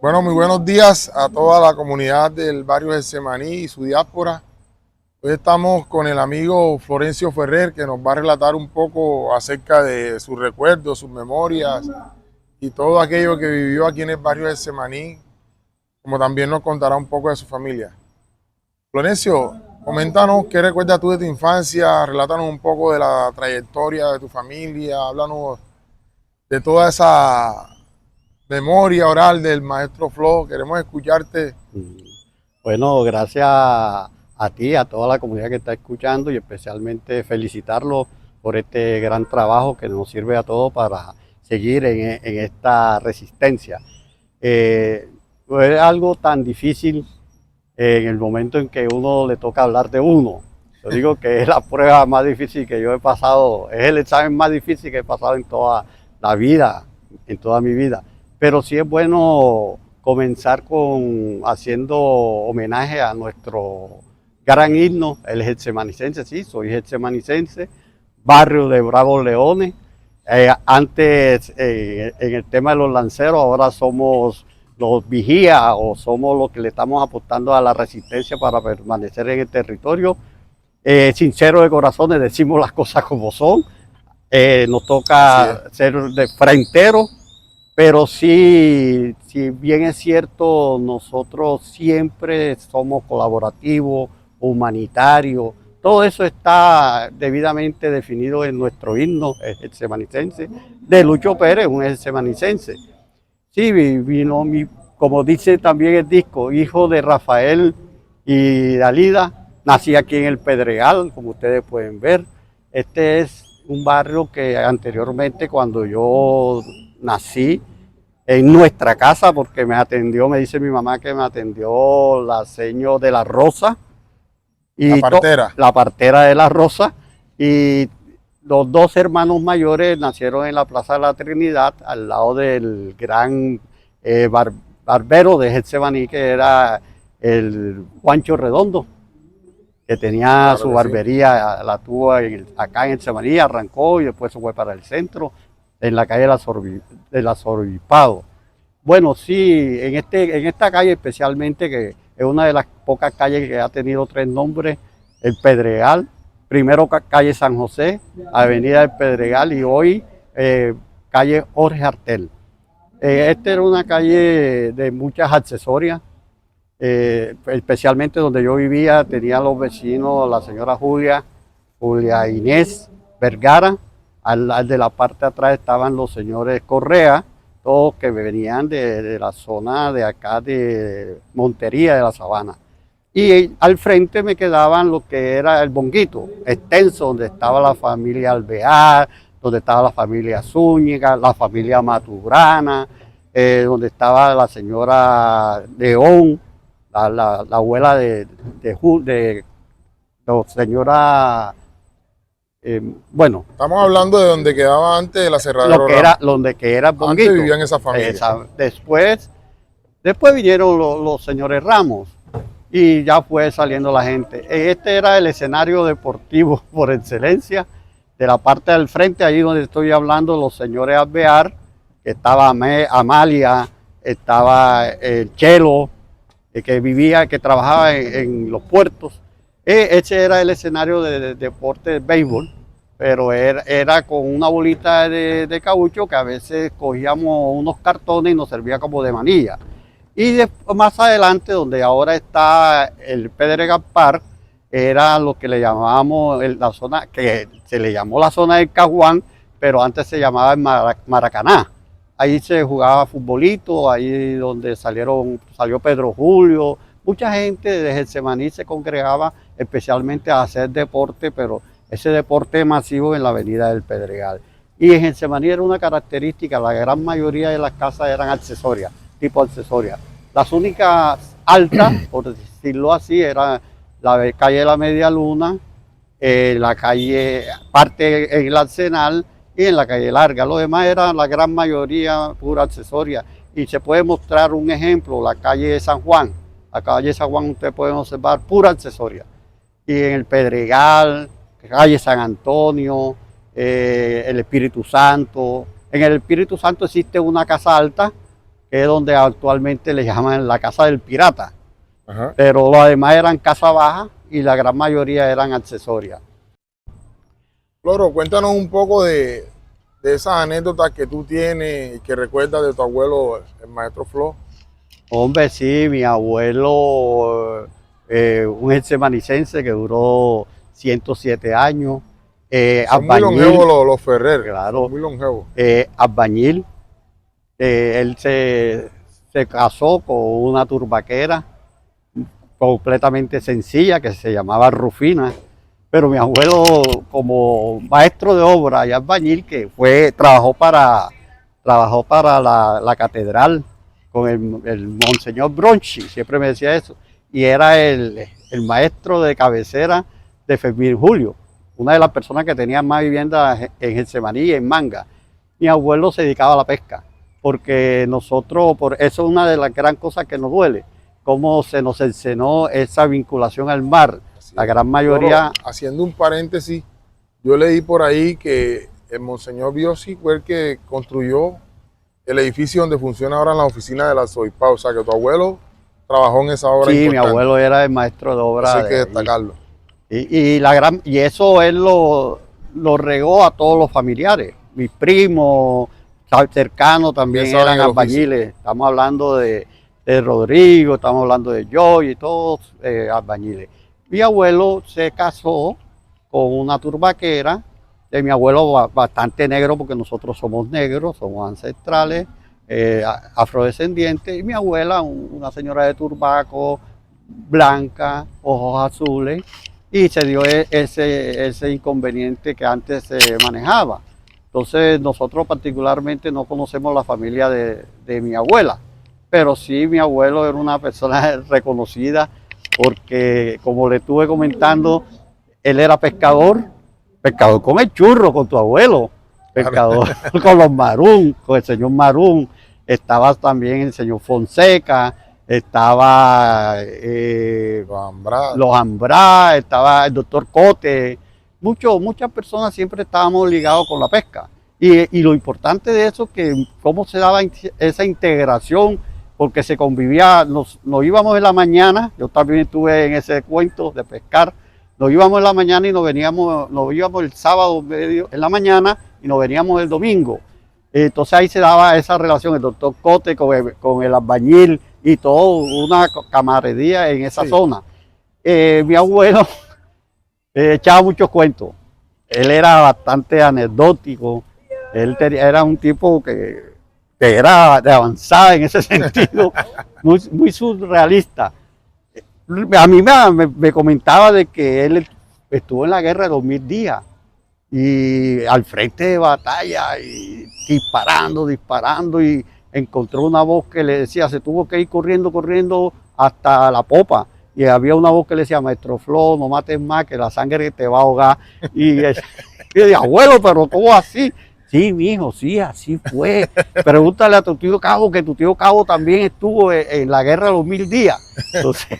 Bueno, muy buenos días a toda la comunidad del barrio de Semaní y su diáspora. Hoy estamos con el amigo Florencio Ferrer, que nos va a relatar un poco acerca de sus recuerdos, sus memorias y todo aquello que vivió aquí en el barrio de Semaní, como también nos contará un poco de su familia. Florencio, coméntanos qué recuerdas tú de tu infancia, relátanos un poco de la trayectoria de tu familia, háblanos de toda esa memoria oral del maestro Flo. Queremos escucharte. Mm. Bueno, gracias a ti, a toda la comunidad que está escuchando y especialmente felicitarlo por este gran trabajo que nos sirve a todos para seguir en esta resistencia. Fue algo tan difícil en el momento en que uno le toca hablar de uno. Yo digo que es la prueba más difícil que yo he pasado, es el examen más difícil que he pasado en toda la vida, en toda mi vida. Pero sí es bueno comenzar haciendo homenaje a nuestro gran himno, el getsemanicense. Sí, soy getsemanicense, barrio de Bravos Leones. Antes, en el tema de los lanceros, ahora somos los vigías o somos los que le estamos apostando a la resistencia para permanecer en el territorio. Sincero de corazones, decimos las cosas como son. Nos toca ser de frentero, pero sí, si bien es cierto, nosotros siempre somos colaborativos, humanitarios. Todo eso está debidamente definido en nuestro himno, el getsemanicense, de Lucho Pérez, un getsemanicense. Sí, vino, como dice también el disco, hijo de Rafael y Dalida, nací aquí en el Pedregal, como ustedes pueden ver. Este es un barrio que anteriormente, cuando yo nací, en nuestra casa, porque me atendió, me dice mi mamá que me atendió la señora de la Rosa, La y partera. la partera de la Rosa, y los dos hermanos mayores nacieron en la Plaza de la Trinidad, al lado del gran barbero de Getsemaní, que era el Juancho Redondo, que tenía Claro su que sí. barbería, la tuvo acá en Getsemaní, arrancó y después se fue para el centro, en la calle de la Sorbipado. Bueno, sí, en esta calle especialmente, que es una de las pocas calles que ha tenido tres nombres, el Pedregal, primero calle San José, avenida del Pedregal y hoy calle Jorge Artel. Esta era una calle de muchas accesorias, especialmente donde yo vivía, tenía los vecinos, la señora Julia Inés Vergara, al de la parte de atrás estaban los señores Correa, todos que venían de la zona de acá de Montería de la Sabana. Y al frente me quedaban lo que era el Bonguito, extenso, donde estaba la familia Alvear, donde estaba la familia Zúñiga, la familia Maturana, donde estaba la señora León, la abuela de la señora, bueno, Estamos hablando de donde quedaba antes el lo aserradero que era, Ramos. donde que era Antes Bonguito. vivían esa familia. Después vinieron los señores Ramos y ya fue saliendo la gente. Este era el escenario deportivo por excelencia. De la parte del frente, ahí donde estoy hablando, los señores Alvear, que estaba Amalia, estaba el Chelo, que trabajaba en los puertos. Ese era el escenario de deporte de béisbol, pero era con una bolita de caucho que a veces cogíamos unos cartones y nos servía como de manilla. Y más adelante, donde ahora está el Pedregal Park, era lo que le llamábamos la zona, que se le llamó la zona del Caguán, pero antes se llamaba el Maracaná. Ahí se jugaba futbolito, ahí donde salió Pedro Julio, mucha gente de Getsemaní se congregaba especialmente a hacer deporte, pero ese deporte masivo en la avenida del Pedregal. Y en Getsemaní era una característica, la gran mayoría de las casas eran accesorias, tipo accesorias. Las únicas altas, por decirlo así, eran la calle de la Media Luna, la calle, parte en el Arsenal y en la calle Larga. Lo demás era la gran mayoría pura accesoria. Y se puede mostrar un ejemplo, la calle de San Juan. La calle de San Juan usted puede observar pura accesoria. Y en el Pedregal, calle San Antonio, el Espíritu Santo. En el Espíritu Santo existe una casa alta que es donde actualmente le llaman la Casa del Pirata. Ajá. Pero lo demás eran casa baja y la gran mayoría eran accesorias. Floro, cuéntanos un poco de esas anécdotas que tú tienes y que recuerdas de tu abuelo, el maestro Flo. Hombre, sí, mi abuelo, un getsemanicense que duró 107 años, Son muy albañil, longevos los Ferrer, claro, son muy longevos. albañil. Él se casó con una turbaquera completamente sencilla que se llamaba Rufina, pero mi abuelo como maestro de obra y albañil que trabajó para la catedral con el Monseñor Bronchi, siempre me decía eso, y era el maestro de cabecera de Fermín Julio, una de las personas que tenía más viviendas en Getsemaní y en Manga. Mi abuelo se dedicaba a la pesca, porque nosotros, por eso es una de las gran cosas que nos duele, cómo se nos enseñó esa vinculación al mar. La gran mayoría... Floro, haciendo un paréntesis, yo leí por ahí que el Monseñor Biosi fue el que construyó el edificio donde funciona ahora la oficina del arzobispado, o sea que tu abuelo trabajó en esa obra Sí, mi importante. abuelo era el maestro de obra. Eso hay de que allí. destacarlo. Y eso él lo regó a todos los familiares. Mis primos cercanos también Bien saben eran el oficio. albañiles. Estamos hablando de Rodrigo, estamos hablando de Joy y todos albañiles. Mi abuelo se casó con una turbaquera de mi abuelo bastante negro, porque nosotros somos negros, somos ancestrales, afrodescendientes, y mi abuela, una señora de Turbaco, blanca, ojos azules, y se dio ese inconveniente que antes se manejaba. Entonces nosotros particularmente no conocemos la familia de mi abuela, pero sí mi abuelo era una persona reconocida porque, como le estuve comentando, él era pescador con el churro, con tu abuelo, pescador con los Marún, con el señor Marún, estaba también el señor Fonseca, estaba los Ambrá, estaba el doctor Cote, muchas personas siempre estábamos ligados con la pesca. Y lo importante de eso es que cómo se daba esa integración, porque se convivía, nos íbamos en la mañana, yo también estuve en ese cuento de pescar, nos íbamos en la mañana y nos íbamos el sábado en la mañana y nos veníamos el domingo. Entonces ahí se daba esa relación, el doctor Cote con el albañil y todo, una camaradería en esa zona. Mi abuelo echaba muchos cuentos, él era bastante anecdótico, él era un tipo que era de avanzada en ese sentido, muy surrealista. A mí me comentaba de que él estuvo en la guerra de 2000 días y al frente de batalla y disparando y encontró una voz que le decía, se tuvo que ir corriendo hasta la popa, y había una voz que le decía, maestro Flo, no mates más que la sangre te va a ahogar. Y yo dije, abuelo, pero ¿cómo así? Sí, mijo, sí, así fue. Pregúntale a tu tío Cabo, que tu tío Cabo también estuvo en la guerra de los 1000 días. Entonces,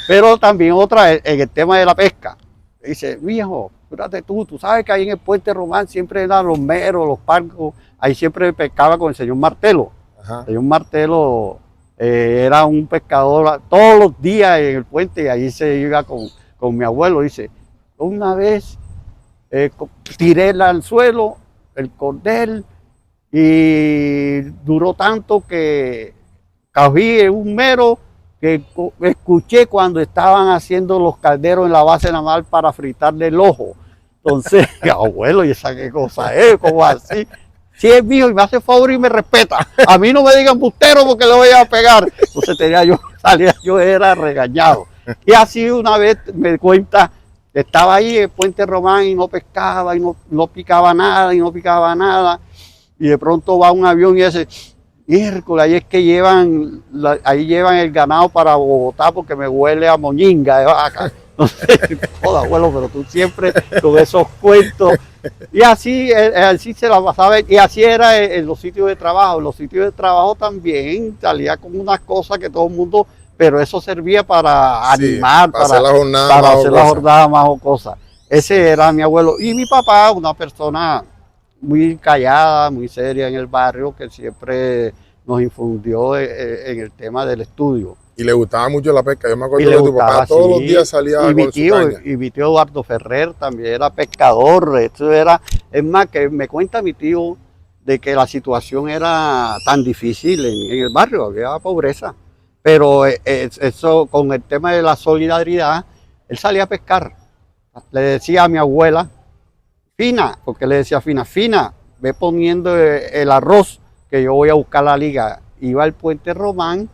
pero también otra, en el tema de la pesca. Dice, mijo, fíjate tú sabes que ahí en el Puente Román siempre eran los meros, los parcos, ahí siempre pescaba con el señor Martelo. Ajá. El señor Martelo era un pescador todos los días en el puente, y ahí se iba con mi abuelo. Dice, una vez tiré el anzuelo, el cordel, y duró tanto que cogí un mero que escuché cuando estaban haciendo los calderos en la base naval para fritarle el ojo. Entonces, abuelo, ¿y esa qué cosa es? ¿Cómo así? Si es mío y me hace favor y me respeta. A mí no me digan bustero porque le voy a pegar. Entonces yo era regañado. Y así una vez me cuenta, estaba ahí en el Puente Román y no pescaba y no picaba nada Y de pronto va un avión y dice, miércoles, ahí es que llevan el ganado para Bogotá porque me huele a moñinga de vaca. Entonces, joder, abuelo, pero tú siempre con esos cuentos. Y así se la pasaba, y así era en los sitios de trabajo. En los sitios de trabajo también salía con unas cosas que todo el mundo, pero eso servía para animar, para hacer la jornada más jocosa. Ese era mi abuelo. Y mi papá, una persona muy callada, muy seria en el barrio, que siempre nos infundió en el tema del estudio. Y le gustaba mucho la pesca. Yo me Y acuerdo le que tu papá gustaba, todos los sí. días salía Y mi con su tío, caña. y mi tío Eduardo Ferrer también era pescador. Esto era, es más, que me cuenta mi tío de que la situación era tan difícil en el barrio, había pobreza. Pero eso, con el tema de la solidaridad, él salía a pescar. Le decía a mi abuela, Fina, porque le decía Fina, Fina, ve poniendo el arroz que yo voy a buscar la liga. Iba al Puente Román,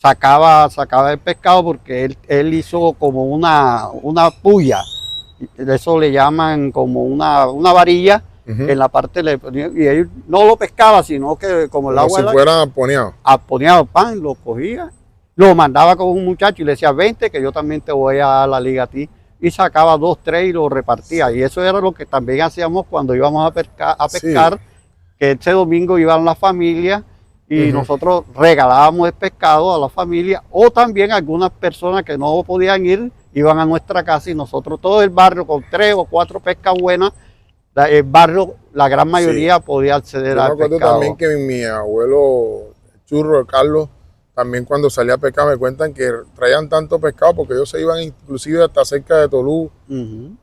sacaba el pescado porque él hizo como una puya, eso le llaman como una varilla, en la parte le ponía, y él no lo pescaba, sino que como el Como agua si fuera poneado. ponía pan, lo cogía, lo mandaba con un muchacho y le decía, vente que yo también te voy a dar la liga a ti. Y sacaba 2, 3 y lo repartía. Y eso era lo que también hacíamos cuando íbamos a pescar, Sí. que ese domingo iban las familias y nosotros regalábamos el pescado a la familia, o también algunas personas que no podían ir, iban a nuestra casa y nosotros, todo el barrio, con 3 o 4 pescas buenas, el barrio, la gran mayoría Sí. podía acceder Yo me al acuerdo pescado. también que mi abuelo Churro, Carlos, también cuando salía a pescar me cuentan que traían tanto pescado porque ellos se iban inclusive hasta cerca de Tolú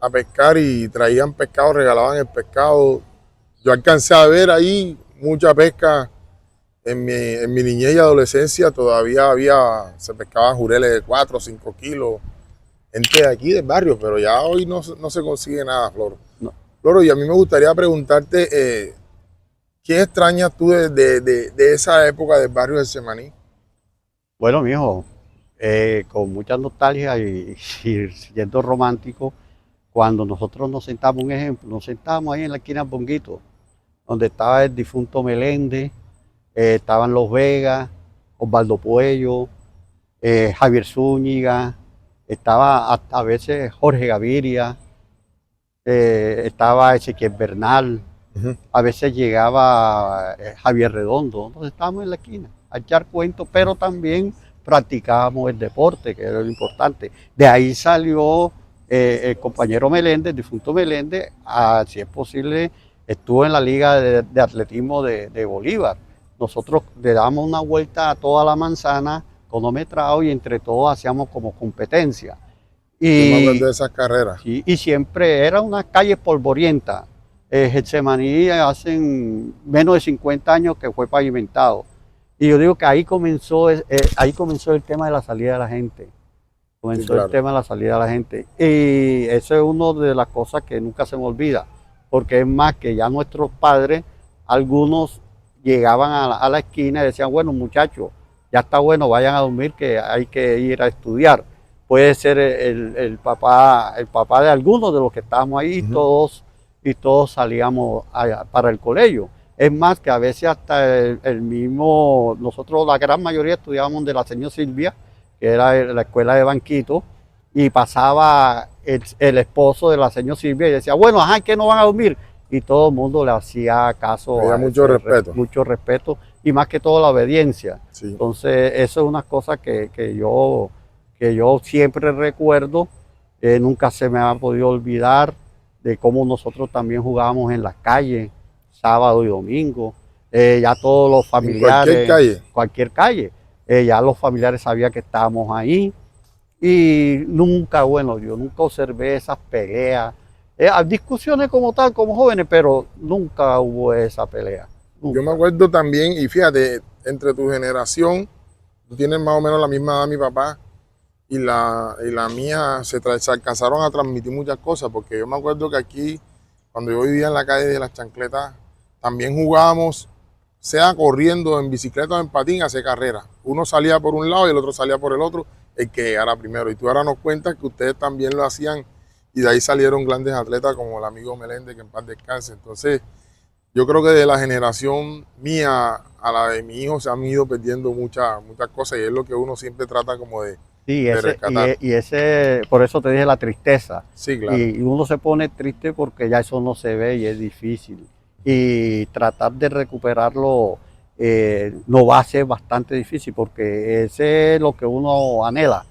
a pescar y traían pescado, regalaban el pescado. Yo alcancé a ver ahí mucha pesca en mi niñez y adolescencia, todavía se pescaban jureles de 4 o 5 kilos, gente de aquí del barrio, pero ya hoy no se consigue nada, Floro. No. Floro, y a mí me gustaría preguntarte, ¿qué extrañas tú de esa época del barrio de Semaní? Bueno, mijo, con mucha nostalgia y siendo romántico, cuando nosotros nos sentamos, un ejemplo, nos sentábamos ahí en la esquina de Bonguito, donde estaba el difunto Meléndez, estaban Los Vegas, Osvaldo Puello, Javier Zúñiga, estaba hasta a veces Jorge Gaviria, estaba Ezequiel Bernal, a veces llegaba Javier Redondo, entonces estábamos en la esquina a echar cuentos, pero también practicábamos el deporte, que era lo importante. De ahí salió el compañero Meléndez, el difunto Meléndez, si es posible, estuvo en la Liga de Atletismo de Bolívar. Nosotros le damos una vuelta a toda la manzana cronometrado y entre todos hacíamos como competencia. Yo me Y, acuerdo de esas carreras. sí, y siempre era una calle polvorienta. Getsemaní hace menos de 50 años que fue pavimentado. Y yo digo que ahí comenzó el tema de la salida de la gente. Comenzó Sí, claro. el tema de la salida de la gente. Y eso es una de las cosas que nunca se me olvida. Porque es más que ya nuestros padres, algunos llegaban a la esquina y decían, bueno muchachos, ya está bueno, vayan a dormir que hay que ir a estudiar. Puede ser el papá de algunos de los que estábamos ahí, y todos salíamos para el colegio. Es más que a veces hasta el mismo, nosotros la gran mayoría estudiábamos de la señora Silvia, que era la escuela de Banquito, y pasaba el esposo de la señora Silvia y decía, bueno, ajá, ¿qué no van a dormir? Y todo el mundo le hacía caso. Había mucho respeto. Mucho respeto y más que todo la obediencia. Sí. Entonces, eso es una cosa que yo siempre recuerdo, nunca se me ha podido olvidar de cómo nosotros también jugábamos en las calles, sábado y domingo, ya todos los familiares. ¿En cualquier calle? Cualquier calle. Ya los familiares sabían que estábamos ahí y nunca, bueno, yo nunca observé esas peleas, discusiones como tal, como jóvenes, pero nunca hubo esa pelea. Nunca. Yo me acuerdo también, y fíjate, entre tu generación, tú tienes más o menos la misma edad de mi papá, y la mía se alcanzaron a transmitir muchas cosas, porque yo me acuerdo que aquí, cuando yo vivía en la calle de las Chancletas, también jugábamos, sea corriendo en bicicleta o en patín, a hacer carreras. Uno salía por un lado y el otro salía por el otro, el que llegara primero. Y tú ahora nos cuentas que ustedes también lo hacían, y de ahí salieron grandes atletas como el amigo Meléndez, que en paz descanse. Entonces, yo creo que de la generación mía a la de mi hijo se han ido perdiendo muchas cosas, y es lo que uno siempre trata como de rescatar. Y ese, por eso te dije la tristeza. Sí, claro. Y uno se pone triste porque ya eso no se ve y es difícil. Y tratar de recuperarlo no va a ser bastante difícil porque ese es lo que uno anhela.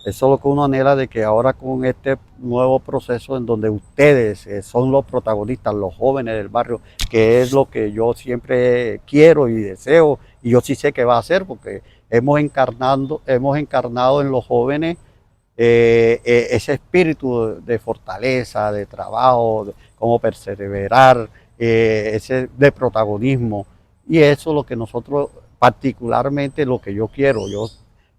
Eso es lo que uno anhela, de que ahora con este nuevo proceso en donde ustedes son los protagonistas, los jóvenes del barrio, que es lo que yo siempre quiero y deseo y yo sí sé que va a hacer, porque hemos encarnado en los jóvenes ese espíritu de fortaleza, de trabajo, de cómo perseverar, ese de protagonismo. Y eso es lo que nosotros, particularmente lo que yo quiero. Yo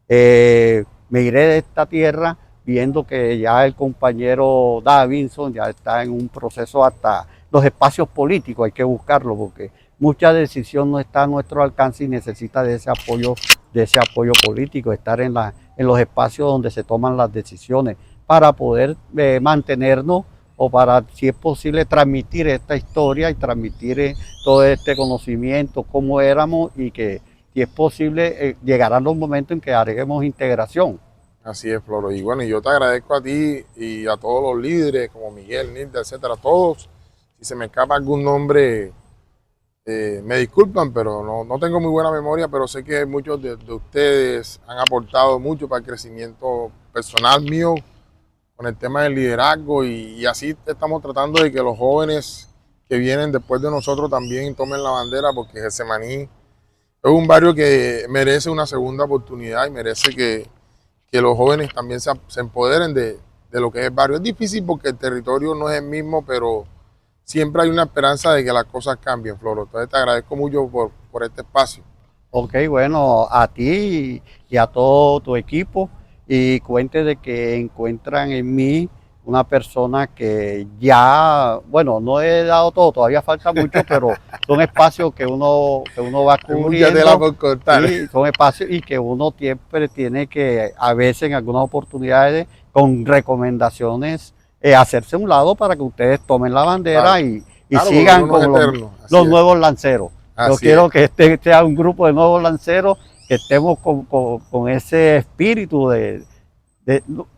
me iré de esta tierra viendo que ya el compañero Davinson ya está en un proceso, hasta los espacios políticos hay que buscarlo, porque mucha decisión no está a nuestro alcance y necesita de ese apoyo político, estar en los espacios donde se toman las decisiones para poder mantenernos, o para, si es posible, transmitir esta historia y transmitir todo este conocimiento, cómo éramos, y que, si es posible, llegarán los momentos en que haremos integración. Así es, Floro. Y bueno, yo te agradezco a ti y a todos los líderes, como Miguel, Nilda, etcétera, todos. Si se me escapa algún nombre, me disculpan, pero no tengo muy buena memoria, pero sé que muchos de ustedes han aportado mucho para el crecimiento personal mío con el tema del liderazgo, y así estamos tratando de que los jóvenes que vienen después de nosotros también tomen la bandera, porque Getsemaní es un barrio que merece una segunda oportunidad y merece que los jóvenes también se empoderen de lo que es el barrio. Es difícil porque el territorio no es el mismo, pero siempre hay una esperanza de que las cosas cambien, Floro. Entonces te agradezco mucho por este espacio. Ok, bueno, a ti y a todo tu equipo, y cuente de que encuentran en mí una persona que ya, bueno, no he dado todo, todavía falta mucho, pero son espacios que uno va cubriendo. Mucha tela por cortar. Sí, son espacios y que uno siempre tiene que, a veces en algunas oportunidades, con recomendaciones, hacerse a un lado para que ustedes tomen la bandera, Claro. y Claro, sigan porque uno es con eterno. los nuevos lanceros. Yo quiero que este sea un grupo de nuevos lanceros, que estemos con ese espíritu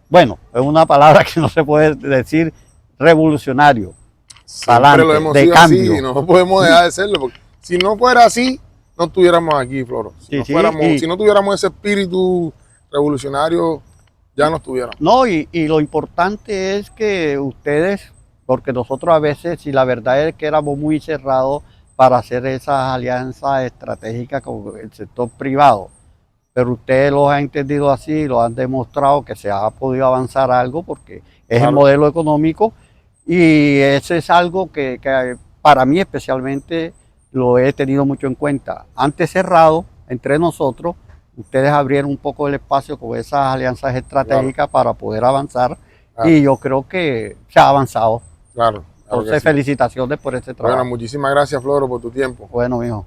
bueno, es una palabra que no se puede decir, revolucionario, Siempre lo hemos de sido cambio. así y no podemos dejar de serlo, porque si no fuera así, no estuviéramos aquí, Floro. Si no tuviéramos ese espíritu revolucionario, ya no estuviéramos. No, y lo importante es que ustedes, porque nosotros a veces, si la verdad es que éramos muy cerrados para hacer esas alianzas estratégicas con el sector privado, pero ustedes los han entendido así, lo han demostrado que se ha podido avanzar algo, porque es el modelo económico, y eso es algo que para mí especialmente lo he tenido mucho en cuenta. Antes cerrado entre nosotros, ustedes abrieron un poco el espacio con esas alianzas estratégicas para poder avanzar, y yo creo que se ha avanzado. Claro. Entonces, felicitaciones por este trabajo. Bueno, muchísimas gracias, Floro, por tu tiempo. Bueno, mijo.